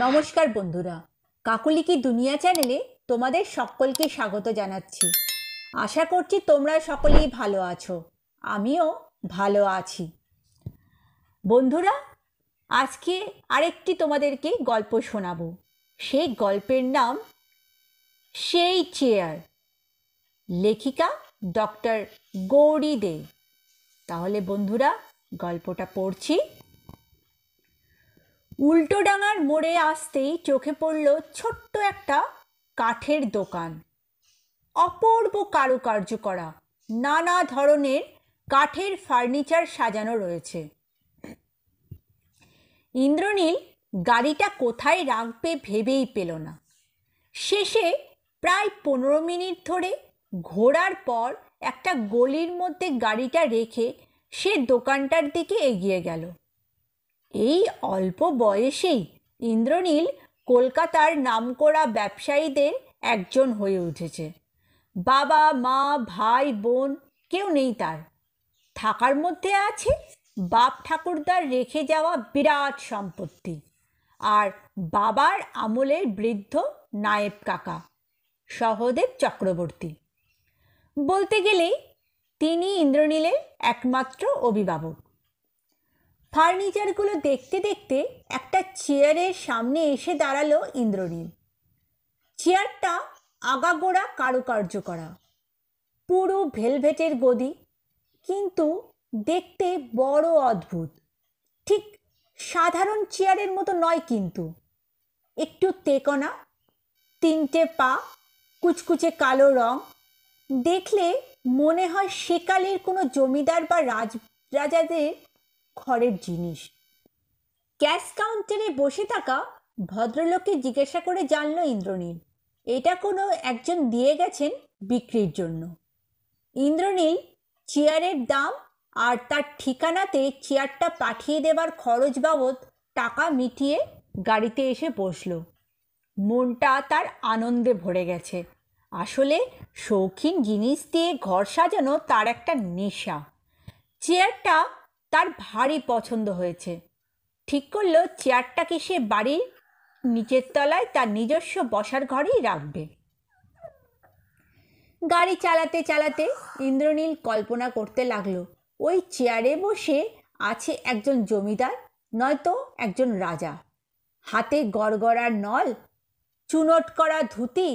নমস্কার বন্ধুরা, কাকলি কি দুনিয়া চ্যানেলে তোমাদের সকলকে স্বাগত জানাচ্ছি। আশা করছি তোমরা সকলেই ভালো আছো, আমিও ভালো আছি। বন্ধুরা, আজকে আরেকটি তোমাদেরকে গল্প শোনাবো। সেই গল্পের নাম সেই চেয়ার, লেখিকা ডক্টর গৌরী দে। তাহলে বন্ধুরা, গল্পটা পড়ছি। উল্টোডাঙার মোড়ে আসতেই চোখে পড়ল ছোট্ট একটা কাঠের দোকান। অপূর্ব কারুকার্য করা নানা ধরনের কাঠের ফার্নিচার সাজানো রয়েছে। ইন্দ্রনীল গাড়িটা কোথায় রাখবে ভেবেই পেল না। শেষে প্রায় 15 মিনিট ধরে ঘোরার পর একটা গলির মধ্যে গাড়িটা রেখে সে দোকানটার দিকে এগিয়ে গেল। এই অল্প বয়সেই ইন্দ্রনীল কলকাতার নামকরা ব্যবসায়ীদের একজন হয়ে উঠেছে। বাবা মা ভাই বোন কেউ নেই তার। থাকার মধ্যে আছে বাপ ঠাকুরদার রেখে যাওয়া বিরাট সম্পত্তি আর বাবার আমলের বৃদ্ধ নায়েব কাকা সহদেব চক্রবর্তী। বলতে গেলেই তিনি ইন্দ্রনীলের একমাত্র অভিভাবক। ফার্নিচারগুলো দেখতে দেখতে একটা চেয়ারের সামনে এসে দাঁড়ালো ইন্দ্রনীল। চেয়ারটা আগাগোড়া কারুকার্য করা, পুরো ভেলভেটের গদি, কিন্তু দেখতে বড় অদ্ভুত। ঠিক সাধারণ চেয়ারের মতো নয়, কিন্তু একটু তেকোনা, 3টে পা, কুচকুচে কালো রং। দেখলে মনে হয় সেকালের কোনো জমিদার বা রাজাদের ঘরের জিনিস। ক্যাশ কাউন্টারে বসে থাকা ভদ্রলোককে জিজ্ঞাসা করে জানল ইন্দ্রনীল এটা কোনো একজন দিয়ে গেছেন বিক্রির জন্য। ইন্দ্রনীল চেয়ারের দাম আর তার ঠিকানাতে চেয়ারটা পাঠিয়ে দেবার খরচ বাবদ টাকা মিটিয়ে গাড়িতে এসে বসল। মনটা তার আনন্দে ভরে গেছে। আসলে শৌখিন জিনিস দিয়ে ঘর সাজানো তার একটা নেশা। চেয়ারটা তার ভারী পছন্দ হয়েছে। ঠিক করলো চেয়ারটাকে সে বাড়ির নিচের তলায় তার নিজস্ব বসার ঘরেই রাখবে। গাড়ি চালাতে চালাতে ইন্দ্রনীল কল্পনা করতে লাগলো ওই চেয়ারে বসে আছে একজন জমিদার, নয়তো একজন রাজা। হাতে গড়গড়ার নল, চুনোট করা ধুতি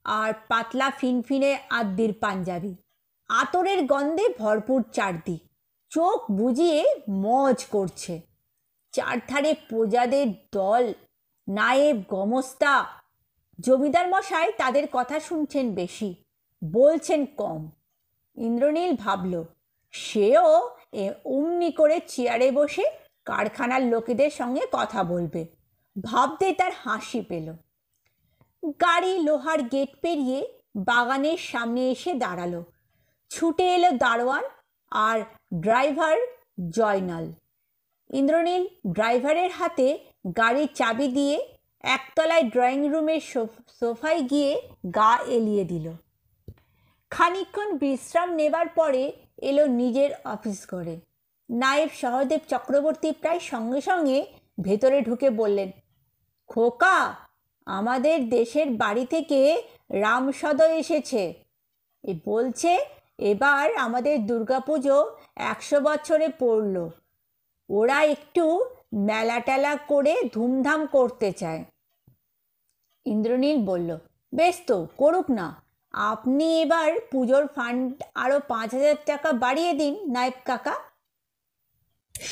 আর পাতলা ফিনফিনে আদ্যির পাঞ্জাবি, আতরের গন্ধে ভরপুর চারদিক। চোখ বুজিয়ে মজ করছে। চারধারে প্রজাদের দল, নায়েব গমস্তা। জমিদার মশাই তাদের কথা শুনছেন বেশি, বলছেন কম। ইন্দ্রনীল ভাবল সেও অমনি করে চেয়ারে বসে কারখানার লোকেদের সঙ্গে কথা বলবে। ভাবতে তার হাসি পেল। গাড়ি লোহার গেট পেরিয়ে বাগানের সামনে এসে দাঁড়ালো। ছুটে এলো দারোয়ান আর ড্রাইভার জয়নাল। ইন্দ্রনীল ড্রাইভারের হাতে গাড়ির চাবি দিয়ে একতলায় ড্রয়িং রুমের সোফায় গিয়ে গা এলিয়ে দিল। খানিকক্ষণ বিশ্রাম নেবার পরে এলো নিজের অফিস ঘরে। নায়েব সহদেব চক্রবর্তী প্রায় সঙ্গে সঙ্গে ভেতরে ঢুকে বললেন, খোকা, আমাদের দেশের বাড়ি থেকে রামসদ এসেছে। বলছে এবার আমাদের দুর্গাপুজো 100 বছরে পড়ল। ওরা একটু মেলা টেলা করে ধুমধাম করতে চায়। ইন্দ্রনীল বলল, বেশ তো, করুক না। আপনি এবার পুজোর ফান্ড আরও 5000 টাকা বাড়িয়ে দিন নায়েব কাকা।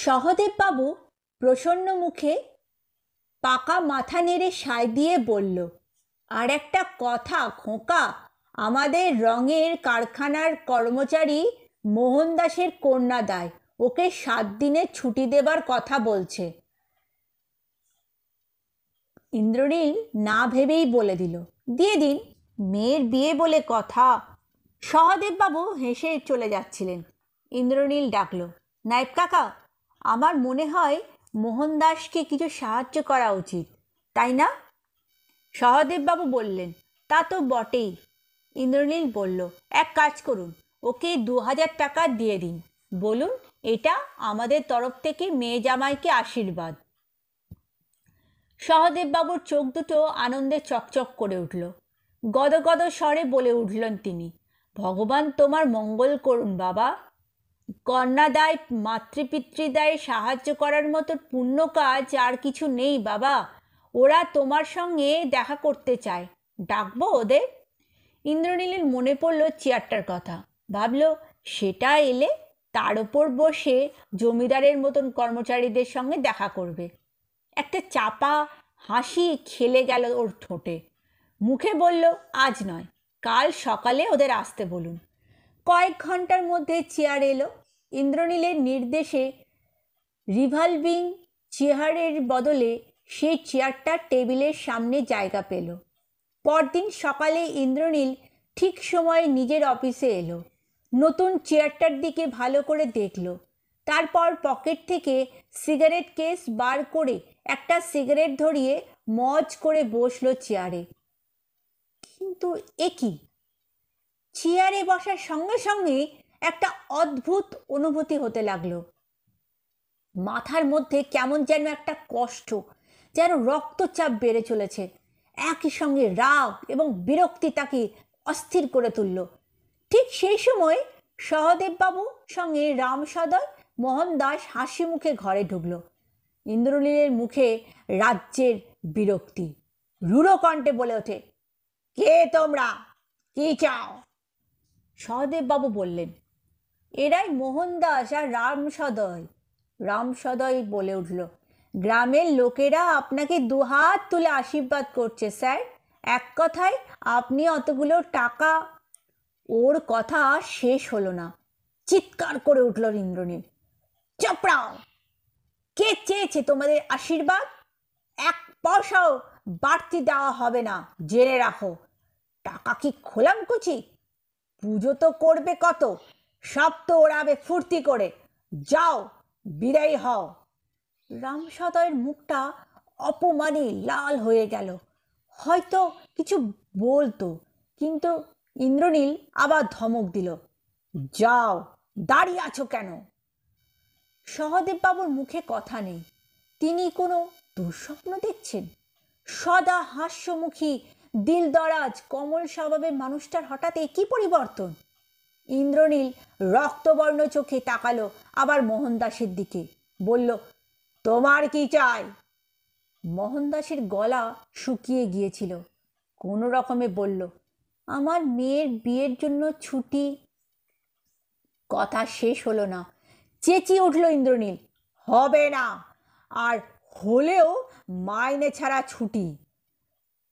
সহদেববাবু প্রসন্ন মুখে পাকা মাথা নেড়ে সায় দিয়ে বলল, আর একটা কথা খোকা, আমাদের রঙের কারখানার কর্মচারী মোহনদাসের কন্যা দেয়, ওকে 7 দিনের ছুটি দেবার কথা বলছে। ইন্দ্রনীল না ভেবেই বলে দিল, দিয়ে দিন, মেয়ের বিয়ে বলে কথা। সহদেববাবু হেসে চলে যাচ্ছিলেন। ইন্দ্রনীল ডাকল, নায়েব কাকা, আমার মনে হয় মোহনদাসকে কিছু সাহায্য করা উচিত, তাই না? সহদেববাবু বললেন, তা তো বটেই। ইন্দ্রনীল বলল, এক কাজ করুন, ওকে 2000 টাকা দিয়ে দিন। বলুন এটা আমাদের তরফ থেকে মেয়ে জামাইকে আশীর্বাদ। সহদেববাবুর চোখ দুটো আনন্দে চকচক করে উঠল। গদগদ স্বরে বলে উঠলেন তিনি, ভগবান তোমার মঙ্গল করুন বাবা। কন্যাদায় মাতৃপিতৃদায় সাহায্য করার মতো পুণ্য কাজ আর কিছু নেই বাবা। ওরা তোমার সঙ্গে দেখা করতে চায়, ডাকবো ওদের? ইন্দ্রনীলের মনে পড়ল চেয়ারটার কথা। ভাবল সেটা এলে তার ওপর বসে জমিদারের মতন কর্মচারীদের সঙ্গে দেখা করবে। একটা চাপা হাসি খেলে গেল ওর ঠোঁটে। মুখে বলল, আজ নয়, কাল সকালে ওদের আসতে বলুন। কয়েক ঘন্টার মধ্যে চেয়ার এলো। ইন্দ্রনীলের নির্দেশে রিভলভিং চেয়ারের বদলে সেই চেয়ারটা টেবিলের সামনে জায়গা পেল। পরদিন সকালে ইন্দ্রনীল ঠিক সময়ে নিজের অফিসে এলো। নতুন চেয়ারটার দিকে ভালো করে দেখল। তারপর পকেট থেকে সিগারেট কেস বার করে একটা সিগারেট ধরিয়ে মজ করে বসলো চেয়ারে। কিন্তু এ কি? চেয়ারে বসার সঙ্গে সঙ্গে একটা অদ্ভুত অনুভূতি হতে লাগলো। মাথার মধ্যে কেমন যেন একটা কষ্ট, যেন রক্তচাপ বেড়ে চলেছে। একই সঙ্গে রাগ এবং বিরক্তি তাকে অস্থির করে তুলল। ঠিক সেই সময় সহদেববাবু সঙ্গে রামসদয় মোহনদাস হাসি মুখে ঘরে ঢুকল। ইন্দ্রনীলের মুখে রাজ্যের বিরক্তি। রূঢ় কণ্ঠে বলে ওঠে, কে তোমরা? কি চাও? সহদেববাবু বললেন, এরাই মোহনদাস আর রামসদয়। রামসদয় বলে উঠল, গ্রামের লোকেরা আপনাকে দুহাত তুলে আশীর্বাদ করছে স্যার। এক কথায় আপনি অতগুলো টাকা। ওর কথা শেষ হলো না। চিৎকার করে উঠল ইন্দ্রনীল, চপড়াও! কে চেয়েছে তোমাদের আশীর্বাদ? এক পয়সাও বাড়তি দেওয়া হবে না, জেনে রাখো। টাকা কি খোলামকুচি? পুজো তো করবে কত, সব তো ওড়াবে ফুর্তি করে। যাও, বিদায় হও। রামসদয়ের মুখটা অপমানে লাল হয়ে গেল। হয়তো কিছু বলতো, কিন্তু ইন্দ্রনীল আবার ধমক দিল, যাও, দাঁড়িয়ে আছো কেন? সহদেববাবুর মুখে কথা নেই। তিনি কোনো দুঃস্বপ্ন দেখছেন? সদা হাস্যমুখী দিলদরাজ কমল স্বভাবের মানুষটার হঠাৎ একই পরিবর্তন। ইন্দ্রনীল রক্তবর্ণ চোখে তাকালো আবার মোহনদাসের দিকে। বলল, তোমার কি চাই? মোহনদাসের গলা শুকিয়ে গিয়েছিল। কোনো রকমে বলল, আমার মেয়ের বিয়ের জন্য ছুটি। কথা শেষ হলো না। চেঁচিয়ে উঠল ইন্দ্রনীল, হবে না, আর হলেও মাইনে ছাড়া ছুটি।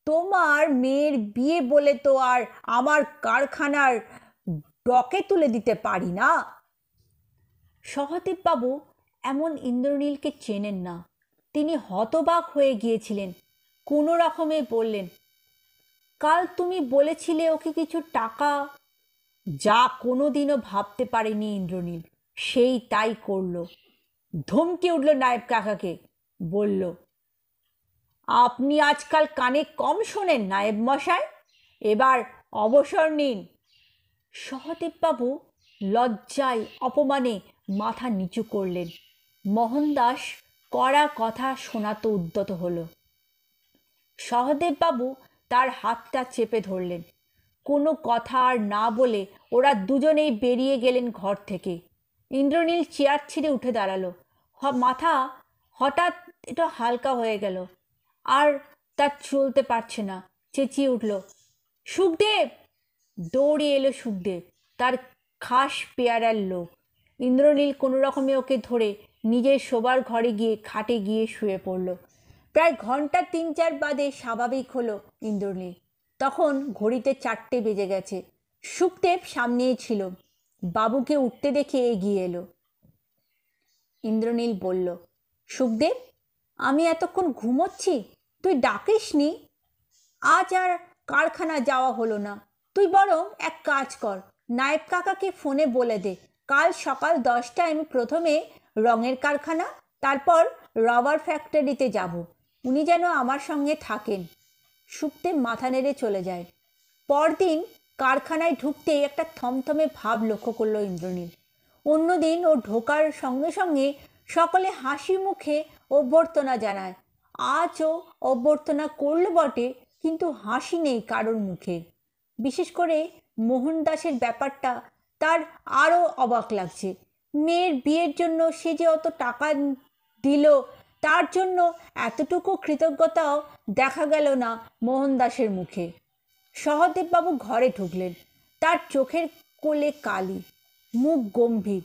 তোমার মেয়ের বিয়ে বলে তো আর আমার কারখানার ডকে তুলে দিতে পারি না। সহদেববাবু এমন ইন্দ্রনীলকে চেনেন না। তিনি হতবাক হয়ে গিয়েছিলেন। কোনো রকমে বললেন, কাল তুমি বলেছিলে ওকে কিছু টাকা। যা কোনোদিনও ভাবতে পারেনি ইন্দ্রনীল, সেই তাই করল। ধমকে উঠল নায়েব কাকাকে। বলল, আপনি আজকাল কানে কম শোনেন নায়েব মশাই, এবার অবসর নিন। সহদেববাবু লজ্জায় অপমানে মাথা নিচু করলেন। মোহনদাস কড়া কথা শোনাতে উদ্যত হল। সহদেববাবু তার হাতটা চেপে ধরলেন। কোনো কথা আর না বলে ওরা দুজনেই বেরিয়ে গেলেন ঘর থেকে। ইন্দ্রনীল চেয়ার ছেড়ে উঠে দাঁড়ালো। মাথা হঠাৎ এটা হালকা হয়ে গেল। আর তার চলতে পারছে না। চেঁচিয়ে উঠল, সুখদেব! দৌড়ে এলো সুখদেব, তার খাস পেয়ারার লোক। ইন্দ্রনীল কোনো রকমে ওকে ধরে নিজের শোবার ঘরে গিয়ে খাটে গিয়ে শুয়ে পড়ল। প্রায় ঘন্টা ৩-৪ বাদে স্বাভাবিক হলো ইন্দ্রনীল। তখন ঘড়িতে 4টে বেজে গেছে। সুখদেব সামনেই ছিল। বাবুকে উঠতে দেখে এগিয়ে এলো। ইন্দ্রনীল বলল, সুখদেব, আমি এতক্ষণ ঘুমোচ্ছি, তুই ডাকিসনি। আজ আর কারখানা যাওয়া হলো না। তুই বরং এক কাজ কর, নায়েব কাকাকে ফোনে বলে দে, কাল সকাল 10টায় আমি প্রথমে রঙের কারখানা, তারপর রবার ফ্যাক্টরিতে যাব। উনি যেন আমার সঙ্গে থাকেন। সুখদেব মাথা নেড়ে চলে যায়। পরদিন কারখানায় ঢুকতেই একটা থমথমে ভাব লক্ষ্য করল ইন্দ্রনীল। অন্যদিন ও ঢোকার সঙ্গে সঙ্গে সকলে হাসি মুখে অভ্যর্থনা জানায়। আজও অভ্যর্থনা করল বটে, কিন্তু হাসি নেই কারোর মুখে। বিশেষ করে মোহনদাসের ব্যাপারটা তার আরও অবাক লাগছে। মেয়ের বিয়ের জন্য সে যে অত টাকা দিল, তার জন্য এতটুকু কৃতজ্ঞতাও দেখা গেল না মোহনদাসের মুখে। সহদেববাবু ঘরে ঢুকলেন। তার চোখের কোলে কালি, মুখ গম্ভীর।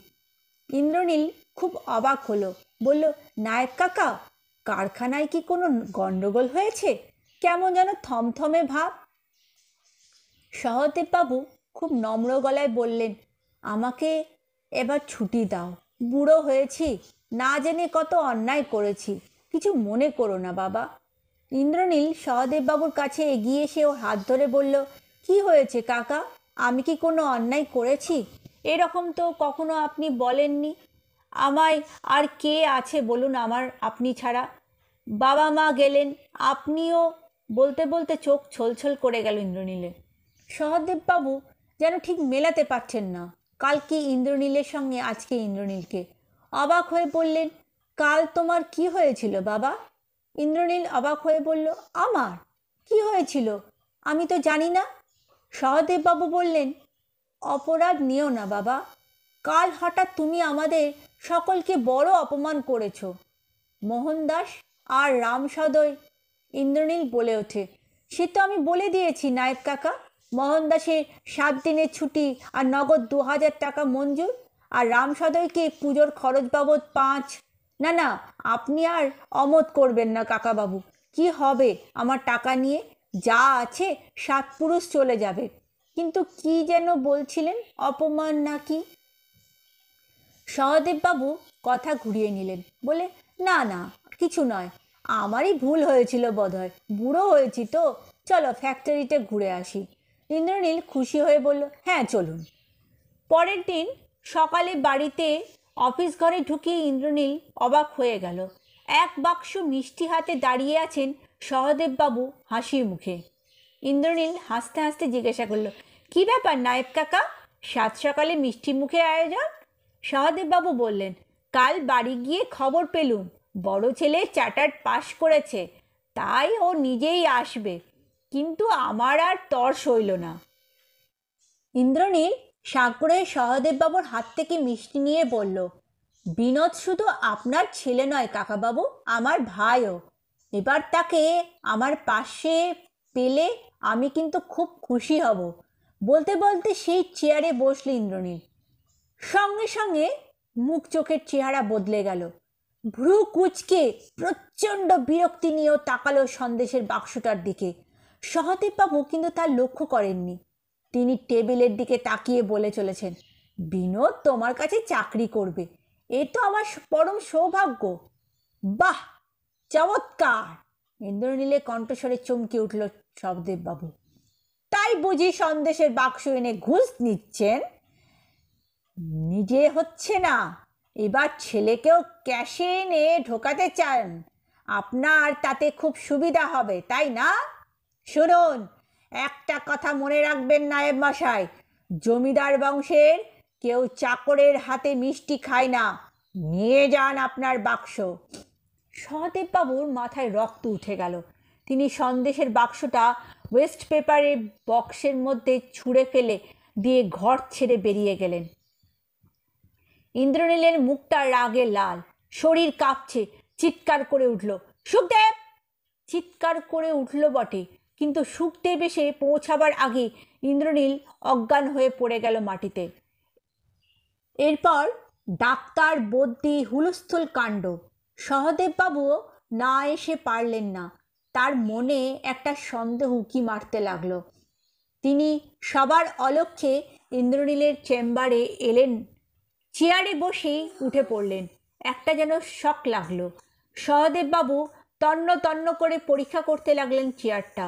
ইন্দ্রনীল খুব অবাক হলো, বলল, নায়েব কাকা, কারখানায় কি কোনো গণ্ডগোল হয়েছে? কেমন যেন থমথমে ভাব। সহদেববাবু খুব নম্র গলায় বললেন, আমাকে এবার ছুটি দাও। বুড়ো হয়েছি, না জেনে কত অন্যায় করেছি, কিছু মনে করো না বাবা। ইন্দ্রনীল সহদেববাবুর কাছে এগিয়ে এসে ওর হাত ধরে বলল, কি হয়েছে কাকা? আমি কি কোনো অন্যায় করেছি? এরকম তো কখনো আপনি বলেননি। আমায় আর কে আছে বলুন আমার আপনি ছাড়া? বাবা মা গেলেন, আপনিও। বলতে বলতে চোখ ছলছল করে গেল ইন্দ্রনীলের। সহদেববাবু যেন ঠিক মেলাতে পারছেন না, কাল কি ইন্দ্রনীলের সঙ্গে আজকে ইন্দ্রনীলকে। অবাক হয়ে বললেন, কাল তোমার কি হয়েছিল বাবা? ইন্দ্রনীল অবাক হয়ে বলল, আমার কি হয়েছিল? আমি তো জানি না। সহদেববাবু বললেন, অপরাধ নিও না বাবা, কাল হঠাৎ তুমি আমাদের সকলকে বড় অপমান করেছ। মোহনদাস আর রামসদয়। ইন্দ্রনীল বলে ওঠে, সে তো আমি বলে দিয়েছি নায়েব কাকা। মোহনদাসের 7 দিনের ছুটি আর নগদ 2000 টাকা মঞ্জুর, আর রামসদয়কে পুজোর খরচ বাবদ 5। না না, আপনি আর অমত করবেন না কাকাবাবু। কি হবে আমার টাকা নিয়ে? যা আছে 7 পুরুষ চলে যাবে। কিন্তু কি যেন বলছিলেন, অপমান নাকি? সহদেববাবু কথা ঘুরিয়ে নিলেন, বলে, না না, কিছু নয়, আমারই ভুল হয়েছিল বোধহয়। বুড়ো হয়েছি তো, চলো ফ্যাক্টরিতে ঘুরে আসি। ইন্দ্রনীল খুশি হয়ে বলল, হ্যাঁ চলুন। পরের দিন সকালে বাড়িতে অফিস ঘরে ঢুকিয়ে ইন্দ্রনীল অবাক হয়ে গেল। এক বাক্স মিষ্টি হাতে দাঁড়িয়ে আছেন সহদেববাবু হাসির মুখে। ইন্দ্রনীল হাসতে হাসতে জিজ্ঞাসা করল, কি ব্যাপার নায়েব কাকা, সাত সকালে মিষ্টি মুখে আয়োজন? সহদেববাবু বললেন, কাল বাড়ি গিয়ে খবর পেলুম বড় ছেলে চার্টার্ড পাশ করেছে, তাই ও নিজেই আসবে। কিন্তু আমার আর তর সইল না। ইন্দ্রনীল সাগ্রহে সহদেববাবুর হাত থেকে মিষ্টি নিয়ে বলল, বিনোদ শুধু আপনার ছেলে নয় কাকাবাবু, আমার ভাইও। এবার তাকে আমার পাশে পেলে আমি কিন্তু খুব খুশি হব। বলতে বলতে সেই চেয়ারে বসল ইন্দ্রনীল। সঙ্গে সঙ্গে মুখ চোখের চেহারা বদলে গেল। ভ্রু কুঁচকে প্রচণ্ড বিরক্তি নিয়েও তাকালো সন্দেশের বাক্সটার দিকে। সহদেববাবু কিন্তু তার লক্ষ্য করেননি। তিনি টেবিলের দিকে তাকিয়ে বলে চলেছেন, বিনোদ তোমার কাছে চাকরি করবে, এ তো আমার পরম সৌভাগ্য। বাহ, চমৎকার! ইন্দ্রনীলের কণ্ঠস্বরে চমকে উঠল সহদেববাবু। তাই বুঝি সন্দেশের বাক্স এনে ঘুষ নিচ্ছেন? নিজে হচ্ছে না, এবার ছেলেকেও ক্যাশে এনে ঢোকাতে চান। আপনার তাতে খুব সুবিধা হবে, তাই না? শুনুন, একটা কথা মনে রাখবেন নায়েব মশাই, জমিদার বংশের কেউ চাকরের হাতে মিষ্টি খায় না। নিয়ে যান আপনার বাক্স। সহদেববাবুর মাথায় রক্ত উঠে গেল। তিনি সন্দেশের বাক্সটা ওয়েস্ট পেপারের বক্সের মধ্যে ছুঁড়ে ফেলে দিয়ে ঘর ছেড়ে বেরিয়ে গেলেন। ইন্দ্রনীলের মুখটা রাগে লাল, শরীর কাঁপছে, চিৎকার করে উঠল, সুখদেব! চিৎকার করে উঠল বটে, কিন্তু সুখদেব এসে পৌঁছাবার আগে ইন্দ্রনীল অজ্ঞান হয়ে পড়ে গেল মাটিতে। এরপর ডাক্তার, বদ্যি, হুলস্থুল কাণ্ড। সহদেববাবুও না এসে পারলেন না। তার মনে একটা সন্দেহ উকি মারতে লাগলো। তিনি সবার অলক্ষ্যে ইন্দ্রনীলের চেম্বারে এলেন। চেয়ারে বসেই উঠে পড়লেন। একটা যেন শক লাগলো। সহদেববাবু তন্ন তন্ন করে পরীক্ষা করতে লাগলেন চেয়ারটা।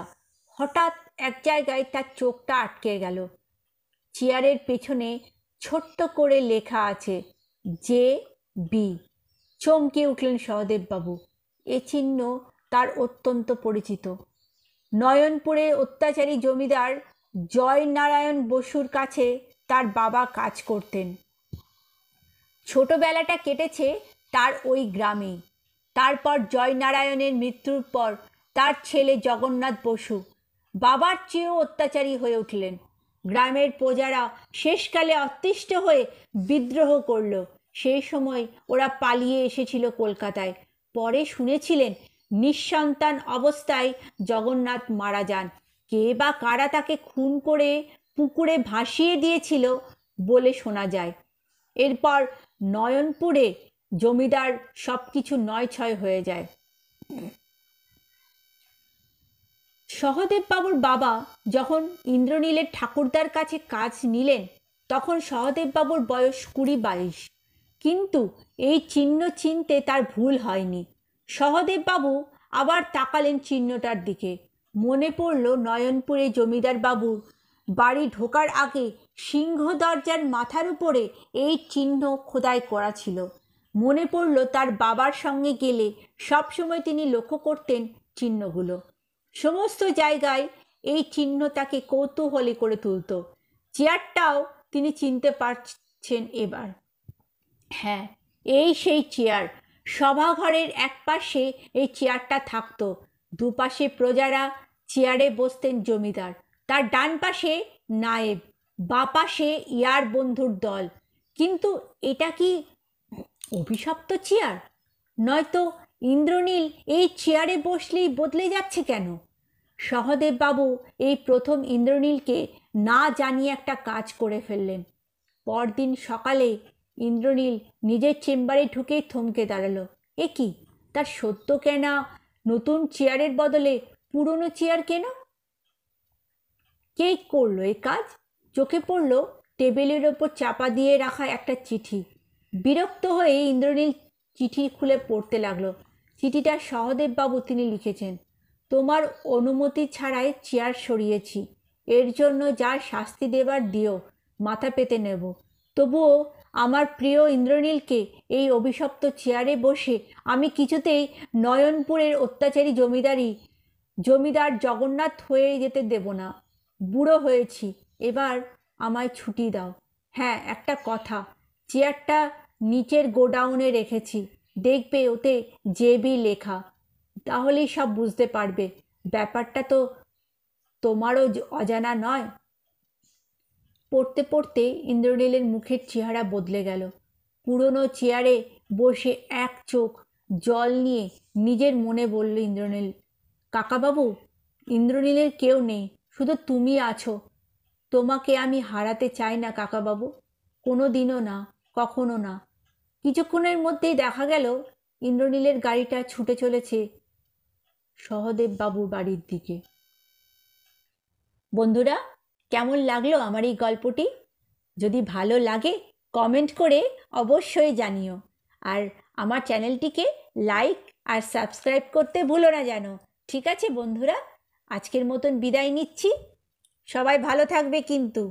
হঠাৎ এক জায়গায় তার চোখটা আটকে গেল। চেয়ারের পেছনে ছোট্ট করে লেখা আছে জে বি। চমকে উঠলেন সহদেববাবু। এ চিহ্ন তার অত্যন্ত পরিচিত। নয়নপুরের অত্যাচারী জমিদার জয়নারায়ণ বসুর কাছে তার বাবা কাজ করতেন। ছোটবেলাটা কেটেছে তার ওই গ্রামেই। তারপর জয়নারায়ণের মৃত্যুর পর তার ছেলে জগন্নাথ বসু বাবার চেয়েও অত্যাচারী হয়ে উঠলেন। গ্রামের প্রজারা শেষকালে অতিষ্ঠ হয়ে বিদ্রোহ করল। সেই সময় ওরা পালিয়ে এসেছিল কলকাতায়। পরে শুনেছিলেন নিঃসন্তান অবস্থায় জগন্নাথ মারা যান। কে বা কারা তাকে খুন করে পুকুরে ভাসিয়ে দিয়েছিল বলে শোনা যায়। এরপর নয়নপুরে জমিদার সব কিছু নয়ছয় হয়ে যায়। সহদেববাবুর বাবা যখন ইন্দ্রনীলের ঠাকুরদার কাছে কাজ নিলেন তখন সহদেববাবুর বয়স 20-22। কিন্তু এই চিহ্ন চিনতে তার ভুল হয়নি। সহদেববাবু আবার তাকালেন চিহ্নটার দিকে। মনে পড়ল নয়নপুরে জমিদার বাবুর বাড়ি ঢোকার আগে সিংহ দরজার মাথার উপরে এই চিহ্ন খোদাই করা ছিল। মনে পড়ল তার বাবার সঙ্গে গেলে সবসময় তিনি লক্ষ্য করতেন চিহ্নগুলো। সমস্ত জায়গায় এই চিহ্ন তাকে কৌতূহলী করে তুলত। চেয়ারটাও তিনি চিনতে পারছেন এবার। হ্যাঁ, এই সেই চেয়ার। সভাঘরের এক পাশে এই চেয়ারটা থাকত। দুপাশে প্রজারা, চেয়ারে বসতেন জমিদার। তার ডান পাশে নায়েব, বাঁ পাশে ইয়ার বন্ধুর দল। কিন্তু এটা কি অভিশপ্ত চেয়ার? নয়তো ইন্দ্রনীল এই চেয়ারে বসলেই বদলে যাচ্ছে কেন? সহদেববাবু এই প্রথম ইন্দ্রনীলকে না জানিয়ে একটা কাজ করে ফেললেন। পরদিন সকালে ইন্দ্রনীল নিজের চেম্বারে ঢুকেই থমকে দাঁড়ালো। এ কি, তার সদ্য কেনা নতুন চেয়ারের বদলে পুরনো চেয়ার কেন? কে করলো এই কাজ? চোখে পড়ল টেবিলের ওপর চাপা দিয়ে রাখা একটা চিঠি। বিরক্ত হয়ে ইন্দ্রনীল চিঠি খুলে পড়তে লাগলো। চিঠিটা সহদেববাবু তিনি লিখেছেন, তোমার অনুমতি ছাড়াই চেয়ার সরিয়েছি। এর জন্য যা শাস্তি দেবার দিও, মাথা পেতে নেব। তবুও আমার প্রিয় ইন্দ্রনীলকে এই অভিশপ্ত চেয়ারে বসে আমি কিছুতেই নয়নপুরের অত্যাচারী জমিদার জগন্নাথ হয়ে যেতে দেব না। বুড়ো হয়েছি, এবার আমায় ছুটি দাও। হ্যাঁ, একটা কথা, চেয়ারটা নিচের গোডাউনে রেখেছি, দেখবে ওতে জেবি লেখা, তাহলেই সব বুঝতে পারবে। ব্যাপারটা তো তোমারও অজানা নয়। পড়তে পড়তে ইন্দ্রনীলের মুখের চেহারা বদলে গেল। পুরনো চেয়ারে বসে এক চোখ জল নিয়ে নিজের মনে বলল ইন্দ্রনীল, কাকাবাবু, ইন্দ্রনীলের কেউ নেই, শুধু তুমি আছো। তোমাকে আমি হারাতে চাই না কাকাবাবু, কোনো দিনও না, কখনো না। কিছুক্ষণের মধ্যেই দেখা গেল ইন্দ্রনীলের গাড়িটা ছুটে চলেছে সহদেববাবুর বাড়ির দিকে। বন্ধুরা, কেমন লাগলো আমার এই গল্পটি? যদি ভালো লাগে কমেন্ট করে অবশ্যই জানিও। আর আমার চ্যানেলটিকে লাইক আর সাবস্ক্রাইব করতে ভুলো না যেন। ঠিক আছে বন্ধুরা, আজকের মতন বিদায় নিচ্ছি। সবাই ভালো থাকবে কিন্তু।